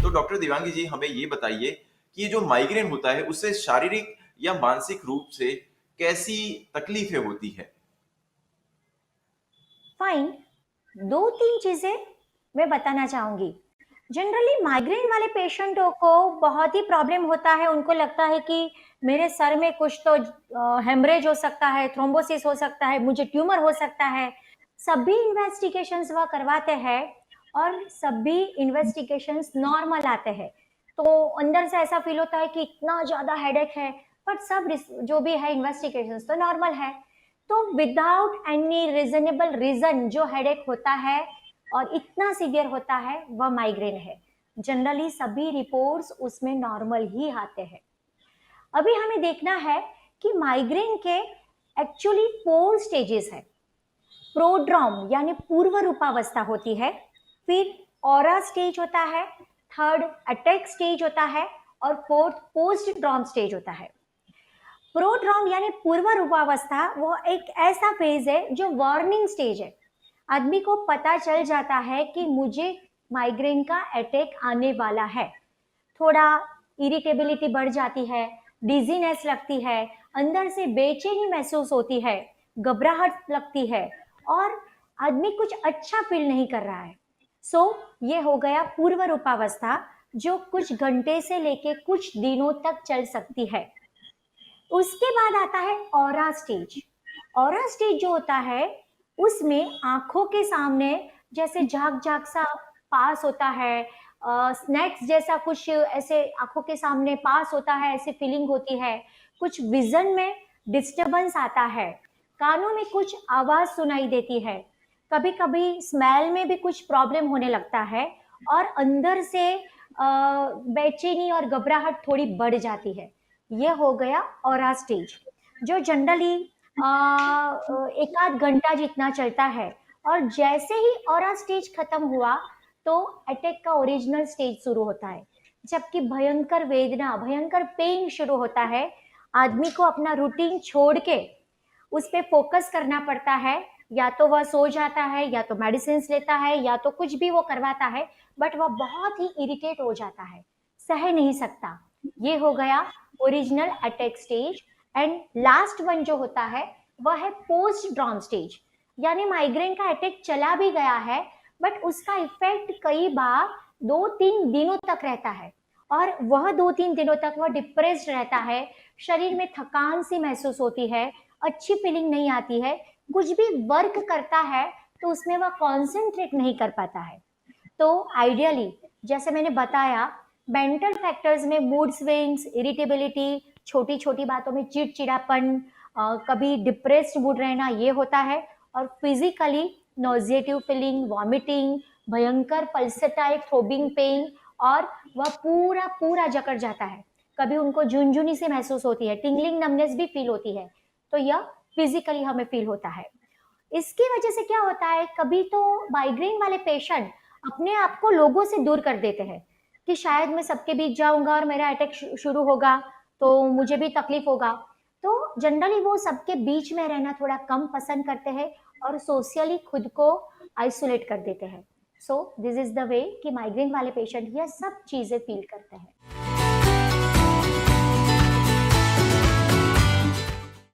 तो डॉक्टर दिव्यांगी जी हमें ये बताइए कि ये जो माइग्रेन होता है उससे शारीरिक या मानसिक रूप से कैसी तकलीफें होती है? फाइन। दो तीन चीजें मैं बताना चाहूंगी। जनरली माइग्रेन वाले पेशेंटों को बहुत ही प्रॉब्लम होता है। उनको लगता है कि मेरे सर में कुछ तो हेमरेज हो सकता है, थ्रोम्बोसिस हो सकता है, मुझे ट्यूमर हो सकता है। सभी इन्वेस्टिगेशंस वह करवाते हैं और सभी इन्वेस्टिगेशंस नॉर्मल आते हैं। तो अंदर से ऐसा फील होता है कि इतना ज्यादा हेडेक है, बट सब जो भी है इन्वेस्टिगेशंस तो नॉर्मल है। तो विदाउट एनी रीजनेबल रीजन जो हेडेक होता है और इतना सीवियर होता है वह माइग्रेन है। जनरली सभी रिपोर्ट्स उसमें नॉर्मल ही आते हैं। अभी हमें देखना है कि माइग्रेन के एक्चुअली 4 स्टेजेस है। प्रोड्रॉम यानी पूर्व रूपावस्था होती है, फिर ऑरा स्टेज होता है, थर्ड अटैक स्टेज होता है और फोर्थ पोस्ट ड्रॉम स्टेज होता है। प्रोड्रॉम यानी पूर्व रूपावस्था वो एक ऐसा फेज है जो वार्निंग स्टेज है। आदमी को पता चल जाता है कि मुझे माइग्रेन का अटैक आने वाला है। थोड़ा इरिटेबिलिटी बढ़ जाती है, डिजीनेस लगती है, अंदर से बेचैनी महसूस होती है, घबराहट लगती है और आदमी कुछ अच्छा फील नहीं कर रहा है। सो ये हो गया पूर्व रूपावस्था जो कुछ घंटे से लेके कुछ दिनों तक चल सकती है। उसके बाद आता है ऑरा स्टेज। ऑरा स्टेज जो होता है उसमें आंखों के सामने जैसे झाग झाग सा पास होता है, स्नैक्स जैसा कुछ ऐसे आंखों के सामने पास होता है, ऐसी फीलिंग होती है। कुछ विजन में डिस्टरबेंस आता है, कानों में कुछ आवाज सुनाई देती है, कभी कभी स्मेल में भी कुछ प्रॉब्लम होने लगता है और अंदर से बेचैनी और घबराहट थोड़ी बढ़ जाती है। ये हो गया ऑरा स्टेज जो जनरली एक आध घंटा जितना चलता है। और जैसे ही ऑरा स्टेज खत्म हुआ तो अटैक का ओरिजिनल स्टेज शुरू होता है, जबकि भयंकर वेदना, भयंकर पेन शुरू होता है। आदमी को अपना रूटीन छोड़ के उस पे फोकस करना पड़ता है। या तो वह सो जाता है, या तो मेडिसिन लेता है, या तो कुछ भी वो करवाता है, बट वह बहुत ही इरिटेट हो जाता है, सह नहीं सकता। ये हो गया original attack stage. And last one जो होता है वह है पोस्ट ड्रॉम स्टेज। यानी माइग्रेन का अटैक चला भी गया है बट उसका इफेक्ट कई बार 2-3 दिनों तक रहता है और वह 2-3 दिनों तक वह डिप्रेस्ड रहता है। शरीर में थकान सी महसूस होती है, अच्छी फीलिंग नहीं आती है, कुछ भी वर्क करता है तो उसमें वह कॉन्सेंट्रेट नहीं कर पाता है। तो आइडियली जैसे मैंने बताया, मेंटल फैक्टर्स में मूड स्विंग्स, इरिटेबिलिटी, छोटी छोटी बातों में चिड़चिड़ापन, कभी डिप्रेस्ड मूड रहना ये होता है। और फिजिकली नॉजिएटिव फीलिंग, वॉमिटिंग, भयंकर पल्सेटाइल थ्रोबिंग पेन और वह पूरा पूरा जकड़ जाता है। कभी उनको झुनझुनी से महसूस होती है, टिंगलिंग नमनेस भी फील होती है। तो यह फिजिकली हमें फील होता है। इसकी वजह से क्या होता है, कभी तो माइग्रेन वाले पेशेंट अपने आप को लोगों से दूर कर देते हैं कि शायद मैं सबके बीच जाऊंगा और मेरा अटैक शुरू होगा तो मुझे भी तकलीफ होगा। तो जनरली वो सबके बीच में रहना थोड़ा कम पसंद करते हैं और सोशली खुद को आइसोलेट कर देते हैं। So this is the way कि माइग्रेन वाले पेशेंट यह सब चीजें फील करते हैं।